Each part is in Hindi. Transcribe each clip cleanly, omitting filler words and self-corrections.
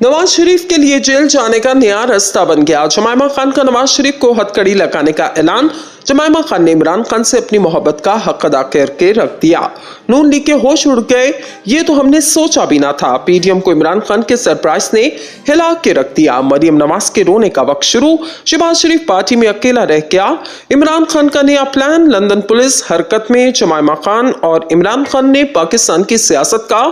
नवाज शरीफ के लिए जेल जाने का नया रास्ता बन गया। जमाइमा खान का नवाज शरीफ को हथकड़ी लगाने का ऐलान। जमाइमा खान ने इमरान खान से अपनी मोहब्बत का हक अदा करके रख दिया। नून लीग के होश उड़ गए, ये तो हमने सोचा भी ना था। पीडीएम को इमरान खान के सरप्राइज ने हिला के रख दिया। मरियम नवाज के रोने का वक्त शुरू। शहबाज शरीफ पार्टी में अकेला रह गया। इमरान खान का नया प्लान, लंदन पुलिस हरकत में। जमाइमा खान और इमरान खान ने पाकिस्तान की सियासत का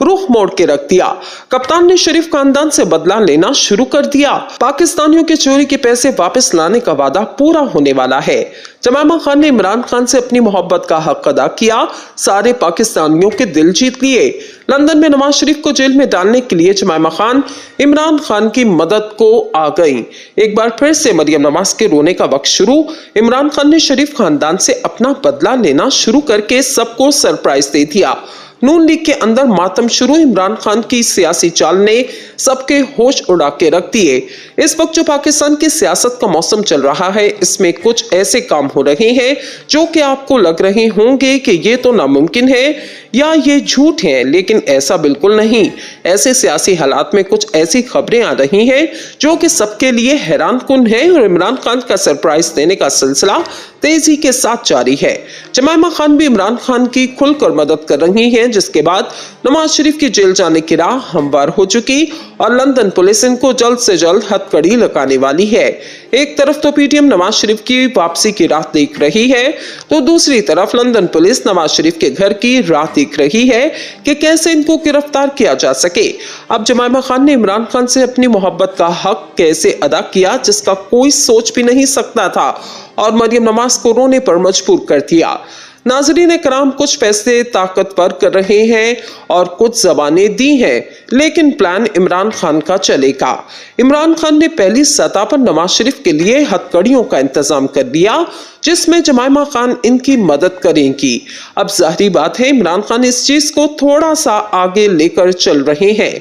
रुख मोड़ के रख दिया। कप्तान ने शरीफ खानदान से बदला लेना शुरू कर दिया। पाकिस्तानियों के चोरी के पैसे वापस लाने का वादा पूरा होने वाला है। जमाइमा खान ने इमरान खान से अपनी मोहब्बत का हक अदा किया, सारे पाकिस्तानियों के दिल जीत लिए। लंदन में नवाज शरीफ को जेल में डालने के लिए जमाइमा खान इमरान खान की मदद को आ गई। एक बार फिर से मरियम नवाज के रोने का वक्त शुरू। इमरान खान ने शरीफ खानदान से अपना बदला लेना शुरू करके सबको सरप्राइज दे दिया। नून लीग के अंदर मातम शुरू। इमरान खान की सियासी चाल ने सबके होश उड़ा के रख दिए। इस वक्त जो पाकिस्तान की सियासत का मौसम चल रहा है, इसमें कुछ ऐसे काम हो रहे हैं जो कि आपको लग रहे होंगे कि ये तो नामुमकिन है या ये झूठ है, लेकिन ऐसा बिल्कुल नहीं। ऐसे सियासी हालात में कुछ ऐसी खबरें आ रही हैं जो कि सबके लिए हैरान कुन है और इमरान खान का सरप्राइज देने का सिलसिला तेजी के साथ जारी है। जमाइमा खान भी इमरान खान की खुलकर मदद कर रही हैं, जिसके बाद नवाज शरीफ की जेल जाने की राह हमवार हो चुकी और लंदन पुलिस इनको जल्द से जल्द हथकड़ी लगाने वाली है। एक तरफ तो पीटीएम नवाज शरीफ की वापसी की राह देख रही है, तो दूसरी तरफ लंदन पुलिस नवाज शरीफ के घर की राह देख रही है कि कैसे इनको गिरफ्तार किया जा सके। अब जमाइमा खान ने इमरान खान से अपनी मोहब्बत का हक कैसे अदा किया, जिसका कोई सोच भी नहीं सकता था, और मरियम नवाज को रोने पर मजबूर कर दिया। नाजरीन कराम, कुछ पैसे ताकतवर कर रहे हैं और कुछ जबानें दी हैं, लेकिन प्लान इमरान खान का चलेगा। इमरान खान ने पहली सतह पर नवाज शरीफ के लिए हथकड़ियों का इंतजाम कर दिया, जिसमें जमाइमा खान इनकी मदद करेंगी। अब जाहिर बात है, इमरान खान इस चीज को थोड़ा सा आगे लेकर चल रहे हैं।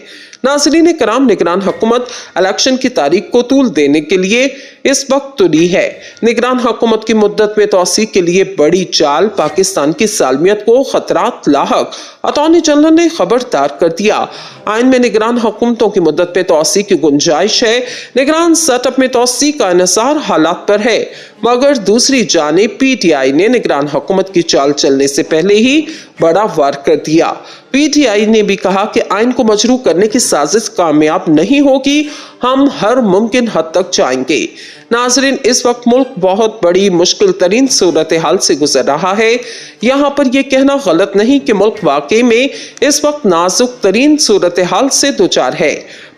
नाज़रीन कराम, निगरान हुकूमत इलेक्शन की तारीख को तूल देने के लिए इस वक्त तुली है। निगरान हुकूमत की मुद्दत में तोसी के लिए बड़ी चाल, पाकिस्तान की सालमियत को खतरात लाहक। अटॉर्नी जनरल ने खबरदार कर दिया, आइन में निगरान हुकूमतों की मुद्दत में तोसी की गुंजाइश है। निगरान सेटअप में तोसी का इन्हिसार हालात पर है, मगर दूसरी जानिब पीटीआई ने निगरान हुकूमत की चाल चलने से पहले ही बड़ा वार कर दिया। पीटीआई ने भी कहा कि आइन को मजरू करने की साजिश कामयाब नहीं होगी, हम हर मुमकिन हद तक जाएंगे। नाजरीन, इस वक्त मुल्क बहुत बड़ी मुश्किल तरीन सूरत हाल से गुजर रहा है। यहाँ पर यह कहना गलत नहीं कि मुल्क वाकई में इस वक्त नाजुक तरीन सूरत हाल से दुचार है,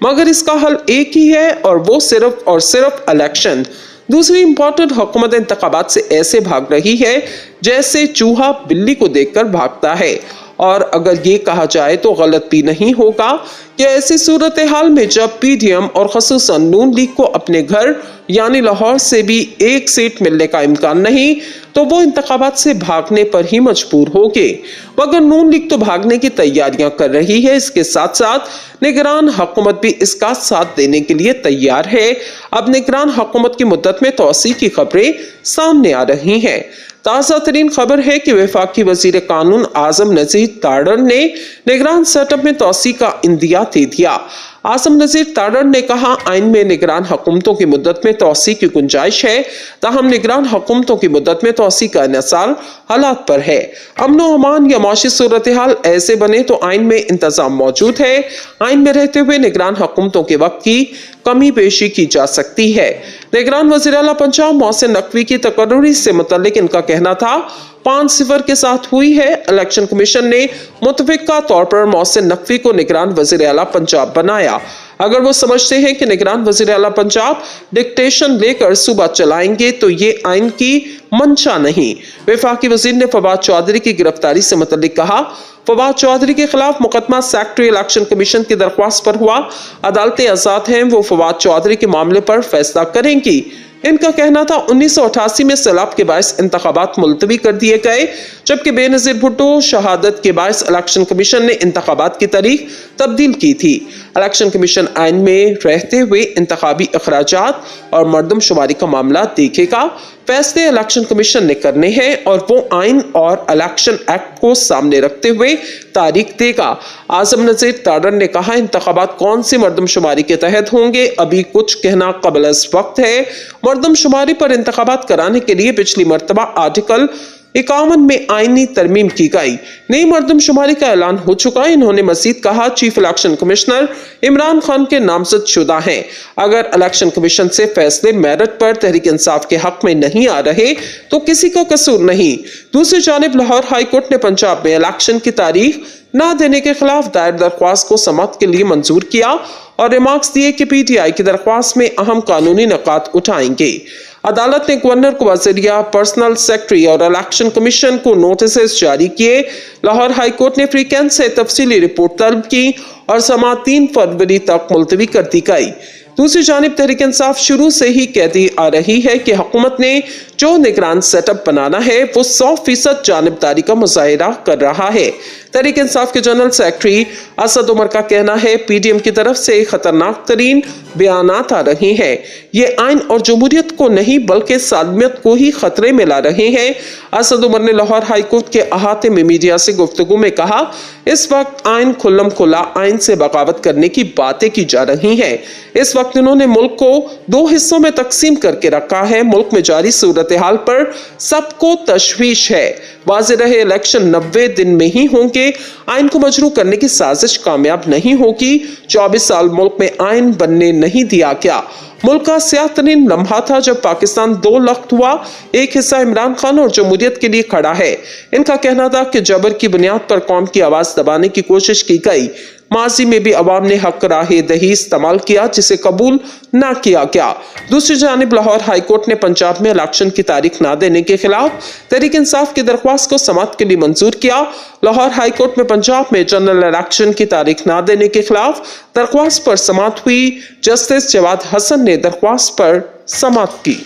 मगर इसका हल एक ही है और वो सिर्फ और सिर्फ इलेक्शन। दूसरी इम्पोर्टेंट हुकूमत इंतखाबात से ऐसे भाग रही है जैसे चूहा बिल्ली को देखकर भागता है, और अगर ये कहा जाए तो गलत भी नहीं होगा कि ऐसी सूरत हाल में जब पीडीएम और ख़ुसूसन नून लीग को अपने घर यानी लाहौर से भी एक सीट मिलने का इम्कान नहीं, तो वो इंतखाबात से भागने पर ही मजबूर होंगे। मगर नून लीग तो भागने की तैयारियां कर रही है, इसके साथ साथ निगरान हुकूमत भी इसका साथ देने के लिए तैयार है। अब निगरान हुकूमत की मुद्दत में तोसी की खबरें सामने आ रही हैं। ताज़ा तरीन खबर है कि वफाकी वजीर कानून आजम नज़ीर ताड़र ने निगरान सेटअप में तोसी का इंदिया दे दिया। आजम नज़ीर ताड़र ने कहा, आइन में निगरान हुकूमतों की मुद्दत में तोसी की गुंजाइश है, ताहम निगरान हुकूमतों की मुद्दत में तोसी का इन्हिसार हालात पर है। अमन व अमान या माशी सूरत हाल ऐसे बने तो आइन में इंतजाम मौजूद है। आइन में रहते हुए निगरान हुकूमतों के वक्त की कमी पेशी की जा सकती है। निगरान वज़ीर आला पंजाब मोहसिन नकवी की तकर्री से मुतल्लिक इनका कहना था, 5-0 के साथ हुई है। इलेक्शन कमीशन ने मुतफ़िका तौर पर मोहसिन नकवी को निगरान वज़ीर आला पंजाब बनाया। अगर वो समझते हैं कि निगरान वज़ीर आला पंजाब डिक्टेशन लेकर सूबा चलाएंगे तो ये आइन की मंशा नहीं। वफाकी वज़ीर ने फवाद चौधरी की गिरफ्तारी से मुतल्लिक कहा, फवाद चौधरी के खिलाफ मुकदमा सेक्रेटरी इलेक्शन कमीशन की दरख्वास्त पर हुआ। अदालतें आज़ाद हैं, वो फवाद चौधरी के मामले पर फैसला करेंगी। इनका कहना था 1988 में सैलाब के बायस इंतखाबात मुलतवी कर दिए गए, जबकि बेनज़ीर भुट्टो शहादत के बायस इलेक्शन कमीशन ने इंतखाबात की तारीख तब्दील की थी। इलेक्शन कमीशन आइन में रहते हुए इंतखाबी अखराजात और मर्दमशुमारी का मामला देखेगा। फैसले इलेक्शन कमीशन ने करने हैं और वो आइन और इलेक्शन एक्ट को सामने रखते हुए तारीख देगा। आजम नजीर ताडर ने कहा, इंतखाबात कौन सी मर्दमशुमारी के तहत होंगे अभी कुछ कहना कबल अज़ वक्त है। मर्दमशुमारी पर इंतखाबात कराने के लिए पिछली मर्तबा आर्टिकल 51 में आईनी तरमीम की गई। नई मर्दमशुमारी का ऐलान हो चुका है। इन्होंने मजीद कहा, chief election commissioner Imran Khan के नामजद शुदा हैं। अगर इलेक्शन कमीशन से फैसले मेरिट पर तहरीक इंसाफ के हक में नहीं आ रहे तो किसी का कसूर नहीं। दूसरी जानिब लाहौर हाई कोर्ट ने पंजाब में इलेक्शन की तारीख न देने के खिलाफ दायर दरख्वास्त को समाअत के लिए मंजूर किया और रिमार्क्स दिए कि PTI की दरख्वास्त में अहम कानूनी निकात उठाएंगे। अदालत ने गवर्नर को वज़ीरिया, पर्सनल सेक्रेटरी और इलेक्शन कमीशन को नोटिस जारी किए। लाहौर हाई कोर्ट ने फ्री कैंप से तफसीली रिपोर्ट तलब की और समाअत 3 फरवरी तक मुलतवी कर दी गई। दूसरी जानिब तहरीक इंसाफ शुरू से ही कहती आ रही है कि हुकूमत ने जो निगरान सेटअप बनाना है वो 100% जानिबदारी का मुजाहिरा कर रहा है। तहरीक इंसाफ के जनरल सेक्रेटरी असद उमर का कहना है, PDM की तरफ से खतरनाक तरीन बयानात आ रहे हैं। ये आइन और जमहूरियत को नहीं बल्कि सालमियत को ही खतरे में ला रहे हैं। असद उमर ने लाहौर हाई कोर्ट के अहाते में मीडिया से गुफ्तगू में कहा, इस वक्त आइन खुल्लम खुला आइन से बगावत करने की बातें की जा रही हैं। इस वक्त इन्होंने मुल्क को 2 हिस्सों में तकसीम करके रखा है। मुल्क में जारी सूरत हाल पर सबको तशवीश है। वाज़ेह रहे इलेक्शन 90 दिन में ही होंगे। आइन को मजरू करने की साजिश कामयाब नहीं होगी। 24 साल मुल्क में आइन बनने नहीं दिया गया। मुल्क का स्याह-तरीन लम्हा था जब पाकिस्तान 2 लख्त हुआ। एक हिस्सा इमरान खान और जमहूरियत के लिए खड़ा है। इनका कहना था कि जबर की बुनियाद पर कौम की आवाज दबाने की कोशिश की गई। माजी में भी अवाम ने हक राहे दही इस्तेमाल किया जिसे कबूल ना किया गया। दूसरी जानिब लाहौर हाई कोर्ट ने पंजाब में इलेक्शन की तारीख ना देने के खिलाफ तहरीक इंसाफ की दरख्वास्त को समाअत के लिए मंजूर किया। लाहौर हाई कोर्ट में पंजाब में जनरल इलेक्शन की तारीख ना देने के खिलाफ दरख्वास्त पर समाअत हुई। जस्टिस जवाद हसन ने दरख्वास्त पर समाअत की।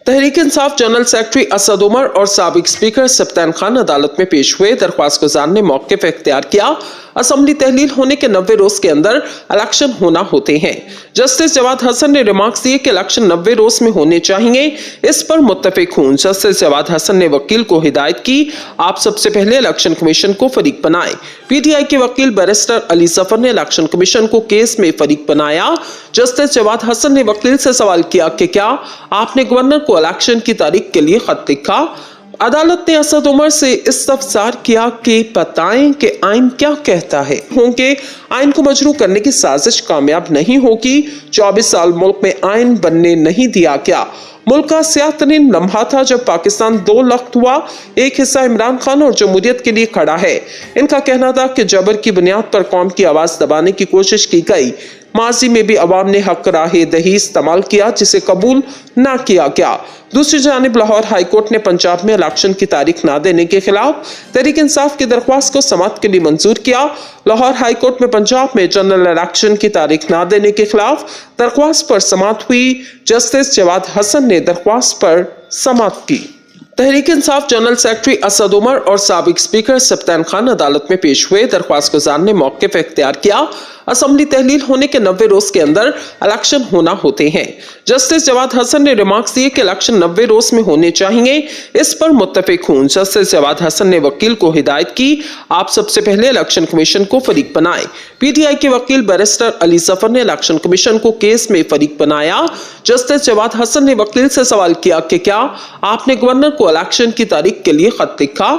तहरीक इंसाफ जनरल सेक्रेटरी असद उमर और साबिक स्पीकर सप्तान खान अदालत में पेश हुए। दरख्वास्त गुजार ने मौक़िफ़ इख्तियार किया। असम्बली तहलील होने के 90 रोज के अंदर इलेक्शन होना होते हैं। जस्टिस जवाद हसन ने रिमार्क्स दिए कि इलेक्शन 90 रोज में होने चाहिए। इस पर मुत्तफिक हूं। जस्टिस जवाद हसन ने वकील को हिदायत की, आप सबसे पहले इलेक्शन कमीशन को फरीक बनाएं। PTI के वकील बैरिस्टर अली जफर ने इलेक्शन कमीशन को केस में फरीक बनाया। जस्टिस जवाद हसन ने वकील से सवाल किया कि क्या आपने गवर्नर को इलेक्शन की तारीख के लिए खत लिखा। अदालत ने असद उमर से इस्तफसार किया कि बताएं कि आइन क्या कहता है। होंगे आइन को मजरू करने की साजिश कामयाब नहीं होगी। 24 साल मुल्क में आइन बनने नहीं दिया गया। मुल्क का स्याह-तरीन लम्हा था जब पाकिस्तान 2 लख्त हुआ। एक हिस्सा इमरान खान और जमहूरियत के लिए खड़ा है। इनका कहना था कि जबर की बुनियाद पर कौम की आवाज दबाने की कोशिश की गई। माजी में भी अवाम ने हक राहे दही इस्तेमाल किया जिसे कबूल ना किया गया। दूसरी जानिब लाहौर हाई कोर्ट ने पंजाब में इलेक्शन की तारीख ना देने के खिलाफ तहरीक इंसाफ की दरख्वास्त को समाअत के लिए मंजूर किया। लाहौर हाई कोर्ट में पंजाब में जनरल इलेक्शन की तारीख ना देने के खिलाफ दरख्वास्त पर समाअत हुई। जस्टिस जवाद हसन ने दरख्वास्त पर समाअत की। तहरीक इंसाफ जनरल सेक्रेटरी असद उमर और साबिक स्पीकर सप्तान खान अदालत में पेश हुए। दरख्वास्त गुजार ने मौक़िफ़ इख्तियार किया। असम्बली तहलील होने के 90 रोज के अंदर इलेक्शन होना होते हैं। जस्टिस जवाद हसन ने रिमार्क्स दिए कि इलेक्शन 90 रोज में होने चाहिए। इस पर मुत्तफिक हूं। जस्टिस जवाद हसन ने वकील को हिदायत की, आप सबसे पहले इलेक्शन कमीशन को फरीक बनाएं। PTI के वकील बैरिस्टर अली जफर ने इलेक्शन कमीशन को केस में फरीक बनाया। जस्टिस जवाद हसन ने वकील से सवाल किया कि क्या आपने गवर्नर को इलेक्शन की तारीख के लिए खत लिखा।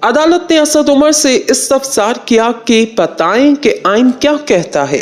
अदालत ने असद उमर से इस्तफसार किया कि बताएं कि आइन क्या कहता है।